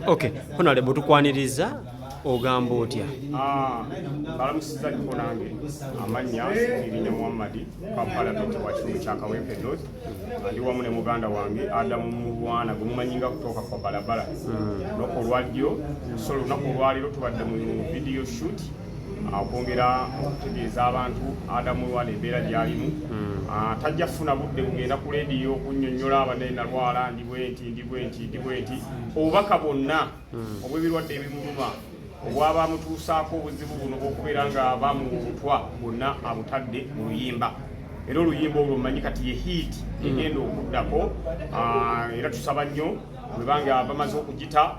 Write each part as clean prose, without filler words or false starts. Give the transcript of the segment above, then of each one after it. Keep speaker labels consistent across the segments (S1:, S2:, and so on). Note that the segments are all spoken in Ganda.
S1: Okay, honorable tukwaniriza ogamba otya?
S2: Balamusiza liko nange amanya Sejirinya Muhammad Kampala wa kitundu kya Kawempe Road ndi wamu ne muganda wange Adamu Mulwana gumumanyinga kutoka kwa balabala loko lwajjo so lunaku lwaliro tubadde mu video shoot akwongera okutegeeza abantu Adamu Mulwana embeera gyalimu tajja funa budde kugenda ku radio kunnyonnyola abanene nalwala ndi bwenti obubaka bwonna obw'ebirwadde ebimuluma obwaba mutuusaako obuzibu buno bw'okubeera nga aba mu Obutwa bwonna abutadde mu Oluyimba. Era Oluyimba olwo mmanyi kati ye hiit egenda okuddako, era tusaba nnyo bwe banga bamaze okugita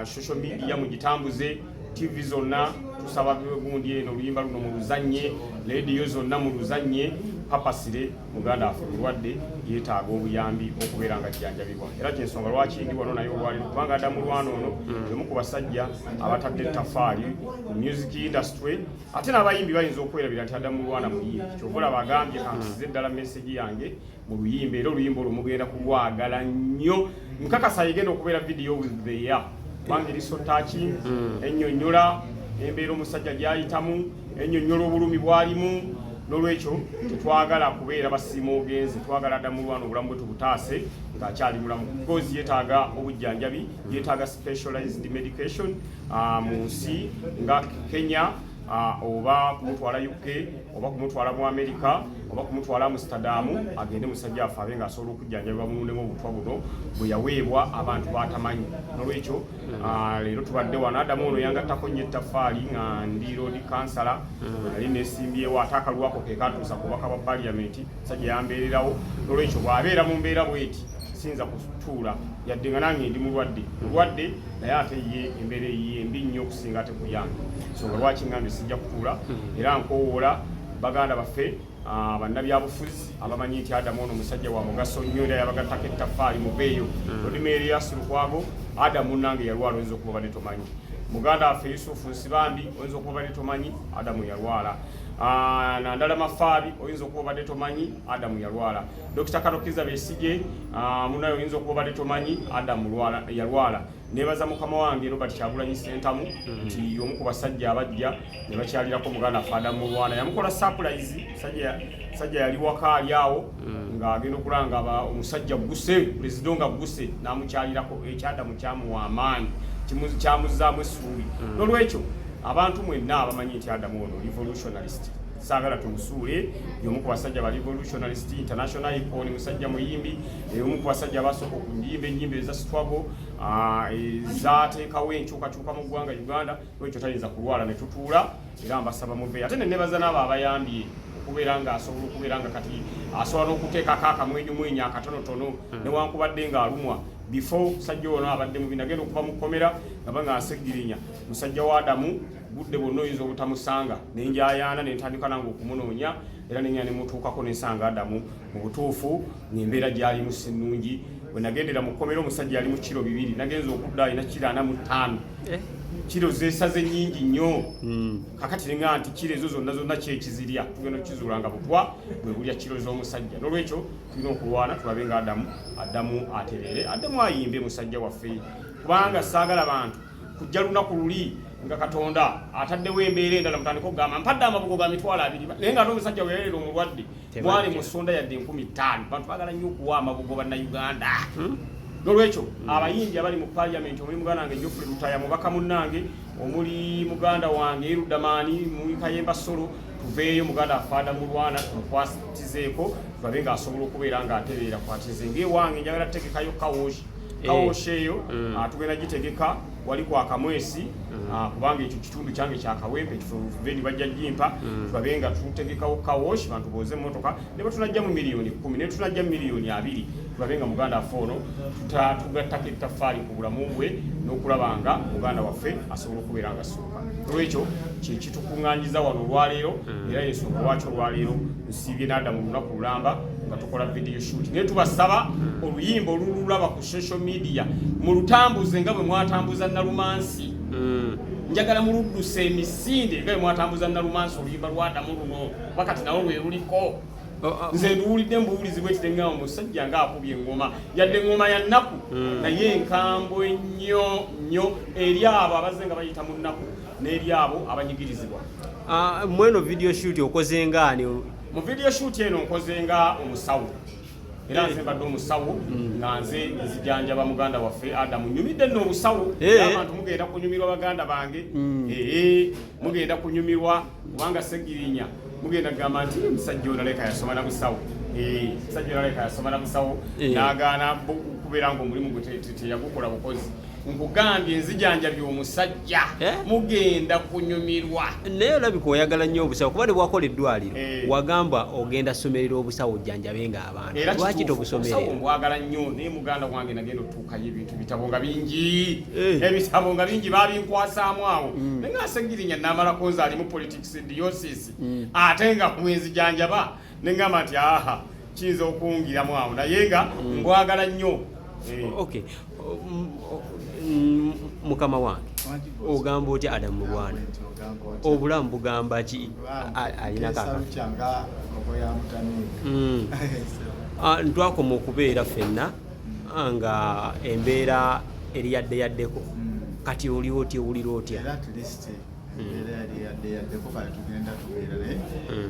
S2: social media mugitambuze, TV zonna tusaba gundi eno Oluyimba luno mu luzannye, radio zonna mu luzannye, papasire muganda afe mulwadde yeetaaga obuyambi okubeera nga jjanjabibwa. Era kyensonga lwaki ndi wano naye olwaliro kubanga Adamu Mulwana ono emu ku basajja abatadde ttafaali mu music industry, ate n'abayimbi bayinza okwerabira nti Adamu Mulwana muyimbi. Kyova bagambye kansize ddala message yange mu luyimba, era oluyimba olwo mugenda kulwagala nnyo. Nkakasa yegenda okubeera video with the year kubanga eriso touching ennyonnyola embeera omusajja gy'ayitamu, ennyonnyola obulumi bwalimu. Nolwekyo tetwagala kubeera basiima ogenzi, twagala Adamu Mulwana obulamu bwe tubutaase ng'akyali mulamu. Because yeetaaga obujjanjabi, yeetaaga specialized medication mu nsi nga Kenya, oba kumutwala UK, oba kumutwala mu America, oba kumutwala mu Amsterdam, agende musajja afe abe ng'asobola okujjanjabibwa bulundemu obutwa buno bwe yaweebwa abantu batamanyi. Nolwekyo leero tubadde wano. Adamu ono yangattako nnyo ettaffaali nga ndi road councillor, nali neesimbyewo ate akalwako ke katuusa ku bubaka bwa parliament, musajja yambeererawo. Nolwekyo bw'abeera mu mbeera bw'eti sinza kutuula yadde nga nange ndi mulwadde naye ate ye embeera eyiye mbi nnyo okusinga ate ku yange. Nsonga lwaki ngambye sijja kutuula, era nkowoola baganda baffe bannabyabufuzi abamanyi nti Adamu ono musajja wa mugaso nnyo era yabagattako ettaffaali muveeyo. Lodimeeri Yasir Lukwago, Adamu nange yalwala, oyinza okuba badde tomanyi. Muganda waffe Yusufu Nsibambi, oyinza okuba badde tomanyi, Adamu yalwala. Nandala Mafaabi, oyinza okuba badde tomanyi, Adamu yalwala. Dr. Karokiza Besigye, munayo oyinza okuba badde tomanyi, Adamu yalwala. Nebaza mukama wange Robert Kyagulanyi Ssentamu nti omu ku basajja abajja ne bakyalirako muganda waffe Adamu Mulwana. Yamukola surprise, sajja yali waka ali awo ng'agenda okulanga omusajja Guse, pulezidenti nga Guse n'amukyalirako. Ekyadamu kyamuwa amaanyi, kyamuzzaamu essuubi. Nolwekyo abantu mwenna abamanyi nti Adamu ono revolutionalist, saagala tumusuule, y'omu ku basajja ba revolutionalist, international icon, musajja muyimbi, y'omu ku basajja abasooka okuyimba ennyimba eza struggle ezaateekawo enkyukakyuka mu ggwanga Uganda. Nolwekyo tayinza kulwala ne tutuula, era mbasaba muveeyo. Ate ne nebaza n'abo abayambye okubeera ng'asobola okubeera nga kati asobola n'okuteekako akamwenyumwenyu akatonotono newankubadde ng'alumwa. Before sajja ono abadde mu binagenda okuva mu kkomera nga nga Sejirinya musajja wa Adamu budde bwonna oyinza obutamusanga, nenjayaana nentandika nange okumunoonya, era nenya ne mutuukako nensanga Adamu mu butuufu ng'embeera gy'alimu si nnungi. Bwe nagendera mu kkomera omusajja yali mu kiro 2, nagenza okudda alina kiro 45. Kiro zeesaze nnyingi nnyo. Kakati nenga nti kiro ezo zonna kyekizirya tugenda okukizuula nga butwa bwe bulya kiro z'omusajja. Nolwekyo tulina okulwana tulabe nga Adamu atereere, Adamu ayimbe musajja waffe, kubanga saagala bantu kujja lunaku luli nga Katonda ataddewo embeera endala mutandika okugamba mpadde amabugo ga 2,000 naye nga n'omusajja we yaleera omulwadde mwali musonda yadde 50,000. Bantu baagala nnyo okuwa amabugo bannayuganda. Nolwekyo abayimbi abali mu parliament, omuli muganda wange Geoffrey Lutaya, mubaka munnange, omuli muganda wange Rudamani mu Kayemba Solo, tuveeyo muganda waffe Adamu Mulwana tumukwatizeeko tulabe ng'asobola okubeera ng'atereera kwatize. Ng'ewange njagala tutegekayo kawoshe eyo tugenda gitegeka wali kwa Kamwesi, kubanga ekyo kitundu kyange kya Kawempe, ekifuveni bajja jimpa tulabe nga tutegekawo kawoshi bantu boze motoka ne batunajja mu miliyoni 10 ne tunajja mu miliyoni 2 tulabe nga muganda waffe ono tugattako ettaffaali ku bulamu bwe n'okulaba nga muganda waffe asobola okubeera nga assuuka. Nolwekyo kyekitukuŋŋaanyiza wano olwaleero, era ensonga lwaki olwaleero nsiibye n'Adamu lunaku lulamba nga tukola video shoot. Naye tubasaba oluyimba olululaba ku social media mulutambuze nga bwe mwatambuza Nalumansi. Njagala muludduse emisinde nga bwe mwatambuza Nalumansi oluyimba lwa Adamu luno, bakati nawo lwe luliko. nze nduwulidde mbuwulizi bwe kitenga omusajja ng'akubye engoma yadde engoma ya nnaku naye enkambwe nnyo eri abo abazze nga bayita mu nnaku n'eri abo abanyigirizibwa.
S1: Mweno video shoot okoze ngaani?
S2: Mu video shoot eno nkoze nga omusawo era nze mbadde omusawo nga nze nzijanjaba muganda waffe Adamu nyumidde nno obusawo abantu mugenda kunyumirwa baganda bange mugenda kunyumirwa kubanga Sejirinya mugenda kugamba nti musajja ono leka yasoma na busawo musajja ono leka yasoma na busawo n'agaana kubeera ng'omulimu gwe teyagukola bukozi. Nkugambye nzijanjabye omusajja mugenda kunyumirwa.
S1: Naye olabika oyagala nnyo obusawo kuba ne bwakola eddwaliro wagamba ogenda somerera obusawo ojjanjabe ng'abantu. Lwaki tobusomerera?
S2: Obusawo mbwagala nnyo naye muganda wange nagenda otuukayo ebintu bitabo nga bingi ebitabo nga bingi babinkwasaamu awo naye nga Sejirinya n'amalako nze ali mu politics diocese ate nga mwenzijanjaba ne ngamba nti aha kiyinza okuwungiramu awo naye nga mbwagala nnyo.
S1: Okay. Mukama wange ogamba otya Adamu Mulwana obulamu bugamba ki alina kaka ntwakoma okubeera ffenna nga embeera eri yaddeyaddeko kati oli otya owulira otya?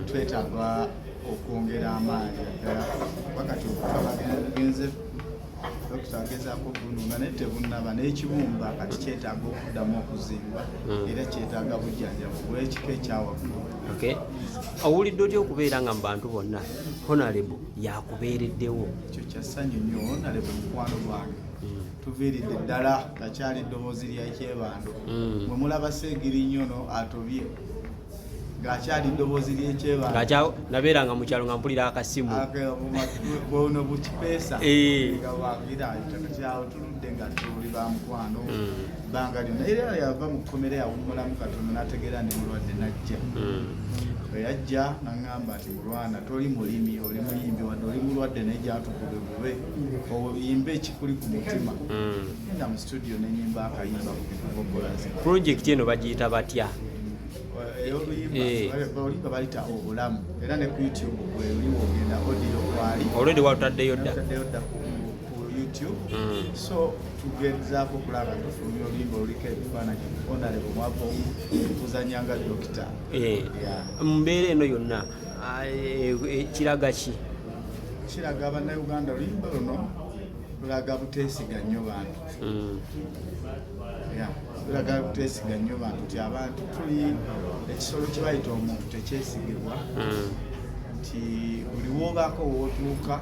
S3: twetaaga okwongera amaanyi wakati okugenze okugezaako okununga naye tebunnaba n'ekibumba kati kyetaaga okuddamu okuzimba era kyetaaga bujjanjabu bw'ekika ekyawaggulu.
S1: Owulidde otya okubeera nga mu bantu bonna Honorable yakubeereddewo?
S3: Ekyo kya ssanyu nnyo. Honorable mukwano gwange tuviiridde ddala takyali ddoboozi lya kyebando mwe mulaba Sejirinya ono atobye ng'akyali ddoboozi ly'ekyebando
S1: nabeeranga mu kyalo nga mpulira akasimu
S3: ono bukipeesa nga wagira takakyawo tuludde nga tuli ba mukwano bbanga lyonna era yava mu kkomera yawummulamu katono n'ategeera ndi mulwadde n'ajja bwe yajja n'aŋŋamba nti Mulwana toli mulimi oli muyimbi wadde oli mulwadde naye gyatukuge bube oyimbe ekikuli ku mutima genda mu studio nenyimba akayimba ku bivugobolazi.
S1: Project eno bagiyita batya?
S3: Oluyimba bayita obulamu era ne ku YouTube bwe oli wogenda audio kwali
S1: already wataddeyo dda
S3: ku YouTube so tugezaako okulaba tufulumya oluyimba oluliko ebifaananyi Honorable mwava okuzanyanga dokita.
S1: Mu mbeera eno yonna kiraga ki?
S3: Kiraga Abannayuganda oluyimba luno lulaga buteesiga nnyo bantu lulaga buteesiga nnyo bantu nti abantu tuli ekisolo kye bayita omuntu tekyesigibwa nti buli woobaako wootuuka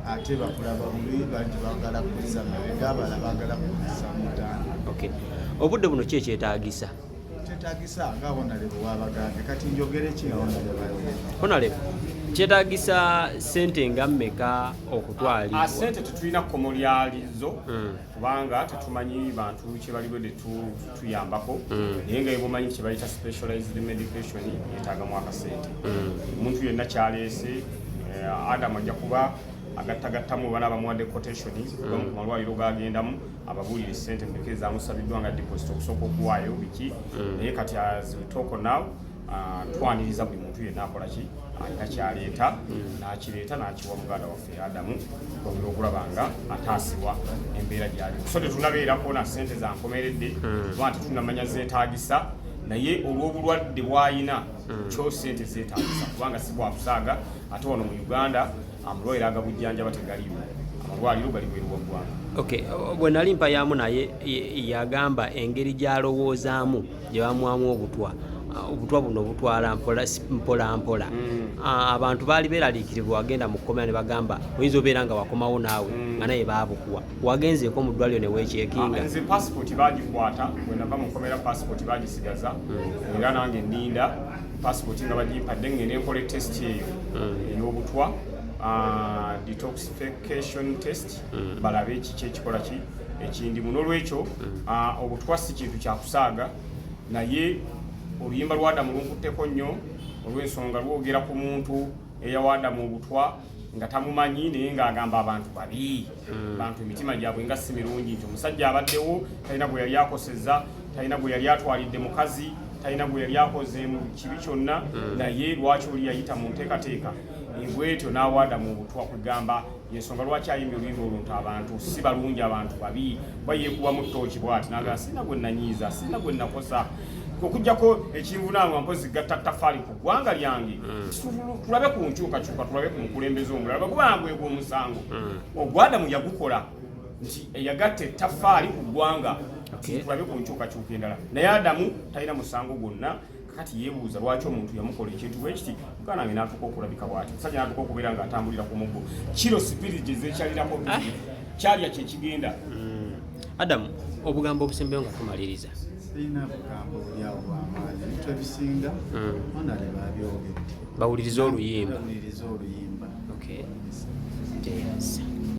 S3: ate bakulaba bubi bangi baagala kuzza mabega abalala baagala kuzza mutaani.
S1: Obudde buno ki ekyetaagisa?
S3: Kyetaagisa nga Honorable wabagambye kati njogere ki nga
S1: Honorable kyetaagisa ssente nga mmeka okutwalibwa?
S2: Ssente tetulina kkomo lyalizo kubanga tetumanyi bantu kye bali bwedde tuyambako naye nga ebumanyi kye bayita specialized medication yetaagamu akasente. Omuntu yenna kyaleese Adamu ajja kuba agattagattamu bana abamuwadde quotation kugamu ku malwaliro gagendamu ababuulira ssente mmeka ezaamusabiddwa nga deposit okusooka okuwaayo biki naye kati as we talk now twaniriza buli muntu yenna akola ki alina kyaleeta n'akireeta n'akiwa muganda waffe Adamu okwongera okulaba nga ataasibwa embeera gyalimu. So tetunabeerako na ssente zankomeredde kuba tetunamanya zeetaagisa naye olw'obulwadde bw'ayina kyo ssente zeetaagisa kubanga si bwakusaaga ate wano mu Uganda amalwaliro agabujjanjaba tegaliiwo amalwaliro gali bweru wa ggwanga.
S1: Bwe nali mpayaamu naye yagamba engeri gy'alowoozaamu gye bamuwamu obutwa buno butwala mpola mpola. Abantu baali beeraliikirivu wagenda mu kkomera ne bagamba oyinza obeera nga wakomawo naawe nga naye baabukuwa wagenzeeko mu ddwaliro ne weekyekinga.
S2: Nze passport bagikwata bwe nava mu kkomera passport bagisigaza era nange nninda passport nga bagimpadde ngende nkola test eyo ey'obutwa detoxification test balabe kiki ekikola ki ekindi muno. Olwekyo obutwa si kintu kyakusaaga naye oluyimba lwa Adamu lunkutteko nnyo olw'ensonga lwogera ku muntu eyawa Adamu obutwa nga tamumanyi naye ng'agamba abantu babi bantu emitima gyabwe nga si mirungi nti omusajja abaddewo talina gwe yali akosezza talina gwe yali atwalidde mukazi talina gwe yali akozeemu kibi kyonna naye lwaki oli yayita mu nteekateeka bwetyo n'awaada mu Obutwa kugamba yensonga lwaki ayimba oluyimba olwo nti abantu si balungi abantu babi bayeekubamu ttooki bw'ati n'agamba sirina gwe nanyiiza sirina gwe nakosa okujjako ekinvunaanwa mpozi gatta ttafaali ku ggwanga lyange tulabe ku nkyukakyuka tulabe ku mukulembeze omulala bagubangwegwa omusango ogwadamu yagukola nti eyagatta ettafaali ku ggwanga tulabe ku nkyukakyuka endala naye Adamu talina musango gwonna kati yeebuuza lwaki omuntu yamukola ekintu bwe kiti muganda wange n'atuuka okulabika bw'ati musajja n'atuuka okubeera ng'atambulira ku muggo kiro sipiriti gye zeekyalirako kyalya kyekigenda.
S1: Adamu, obugambo obusembeyo nga tumaliriza.
S3: Sirina bugambo bulyawo bw'amaanyi ebintu ebisinga onale babyogedde
S1: bawuliriza oluyimba.
S3: bawuliriza oluyimba.
S1: Okay. Yes.